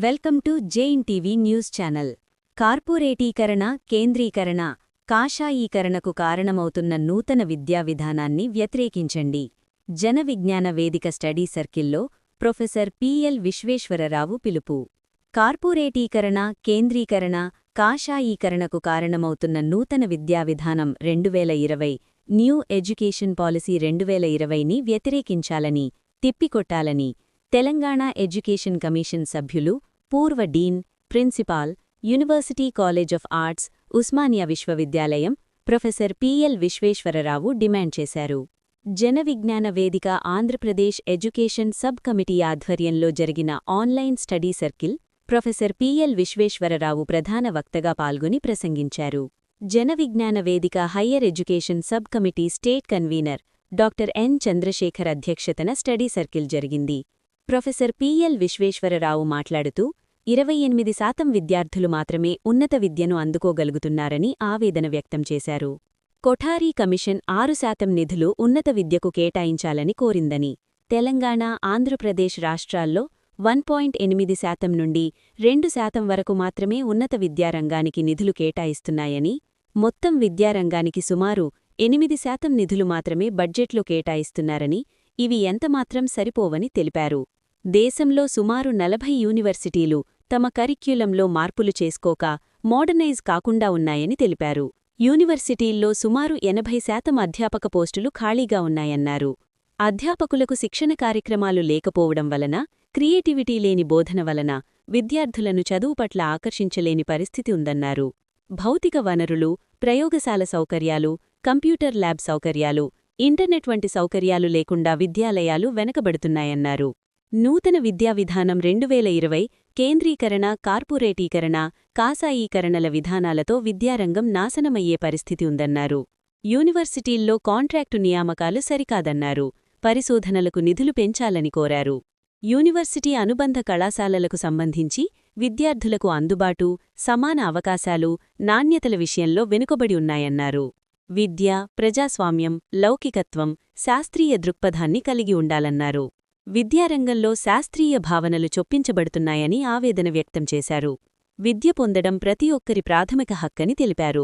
Welcome to Jain TV news channel. కార్పొరేటీకరణ, కేంద్రీకరణ, కాషాయీకరణకు కారణమవుతున్న నూతన విద్యా విధానాన్ని వ్యతిరేకించండి. జన విజ్ఞాన వేదిక స్టడీ సర్కిల్లో ప్రొఫెసర్ పిఎల్ విశ్వేశ్వరరావు పిలుపు. కార్పొరేటీకరణ, కేంద్రీకరణ, కాషాయీకరణకు కారణమవుతున్న నూతన విద్యా విధానం 2020 న్యూ ఎడ్యుకేషన్ పాలసీ 2020ని వ్యతిరేకించాలని, తిప్పికొట్టాలని తెలంగాణ ఎడ్యుకేషన్ కమిషన్ సభ్యులు, పూర్వ dean, principal, university college of arts, Osmania విశ్వవిద్యాలయం ప్రొఫెసర్ పిఎల్ విశ్వేశ్వరరావు డిమాండ్ చేశారు. జన విజ్ఞాన వేదిక ఆంధ్రప్రదేశ్ ఎడ్యుకేషన్ సబ్ కమిటీ ఆధ్వర్యంలో జరిగిన online study circle professor P L Visweswararao ప్రధాన వక్తగా పాల్గొని ప్రసంగించారు. Jana Vignana Vedika higher education sub committee state convener doctor N Chandrasekhar అధ్యక్షతన స్టడీ సర్కిల్ జరిగింది. ప్రొఫెసర్ పిఎల్ విశ్వేశ్వరరావు మాట్లాడుతూ 28% విద్యార్థులు మాత్రమే ఉన్నత విద్యను అందుకోగలుగుతున్నారని ఆవేదన వ్యక్తం చేశారు. కొఠారీ కమిషన్ 6% నిధులు ఉన్నత విద్యకు కేటాయించాలని కోరిందని, తెలంగాణ, ఆంధ్రప్రదేశ్ రాష్ట్రాల్లో 1.8% నుండి 2% వరకు మాత్రమే ఉన్నత విద్యారంగానికి నిధులు కేటాయిస్తున్నాయని, మొత్తం విద్యారంగానికి సుమారు 8% నిధులు మాత్రమే బడ్జెట్లో కేటాయిస్తున్నారని, ఇవి ఎంతమాత్రం సరిపోవని తెలిపారు. దేశంలో సుమారు 40 యూనివర్సిటీలు తమ కరిక్యులంలో మార్పులు చేసుకోక, మోడర్నైజ్ కాకుండా ఉన్నాయని తెలిపారు. యూనివర్సిటీల్లో సుమారు 80% అధ్యాపక పోస్టులు ఖాళీగా ఉన్నాయన్నారు. అధ్యాపకులకు శిక్షణ కార్యక్రమాలు లేకపోవడం వలన, క్రియేటివిటీ లేని బోధన వలన విద్యార్థులను చదువు పట్ల ఆకర్షించలేని పరిస్థితి ఉందన్నారు. భౌతిక వనరులు, ప్రయోగశాల సౌకర్యాలు, కంప్యూటర్ ల్యాబ్ సౌకర్యాలు, ఇంటర్నెట్ వంటి సౌకర్యాలు లేకుండా విద్యాలయాలు వెనకబడుతున్నాయన్నారు. నూతన విద్యా విధానం 2020 కేంద్రీకరణ, కార్పొరేటీకరణ, కాషాయీకరణల విధానాలతో విద్యారంగం నాశనమయ్యే పరిస్థితి ఉందన్నారు. యూనివర్సిటీల్లో కాంట్రాక్టు నియామకాలు సరికాదన్నారు. పరిశోధనలకు నిధులు పెంచాలని కోరారు. యూనివర్సిటీ అనుబంధ కళాశాలలకు సంబంధించి విద్యార్థులకు అందుబాటు, సమాన అవకాశాలు, నాణ్యతల విషయంలో వెనుకబడి ఉన్నాయన్నారు. విద్య, ప్రజాస్వామ్యం, లౌకికత్వం, శాస్త్రీయ దృక్పథాన్ని కలిగి ఉండాలన్నారు. విద్యారంగంలో శాస్త్రీయ భావనలు చొప్పించబడుతున్నాయని ఆవేదన వ్యక్తం చేశారు. విద్య పొందడం ప్రతి ఒక్కరి ప్రాథమిక హక్కని తెలిపారు.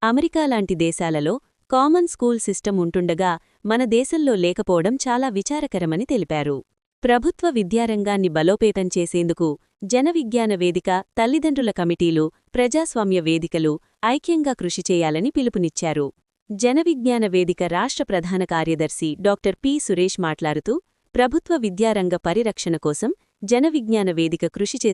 అమెరికా లాంటి దేశాలలో కామన్ స్కూల్ సిస్టమ్ ఉంటుండగా మన దేశంలో లేకపోవడం చాలా విచారకరమని తెలిపారు. ప్రభుత్వ విద్యారంగాన్ని బలోపేతం చేసేందుకు జన విజ్ఞాన వేదిక, తల్లిదండ్రుల కమిటీలు, ప్రజాస్వామ్య వేదికలు ఐక్యంగా కృషి చేయాలని పిలుపునిచ్చారు. జన విజ్ఞాన వేదిక రాష్ట్ర ప్రధాన కార్యదర్శి డాక్టర్ పి. సురేష్ మాట్లాడుతూ, ప్రభుత్వ విద్యారంగ పరిరక్షణ కోసం జన విజ్ఞాన వేదిక కృషి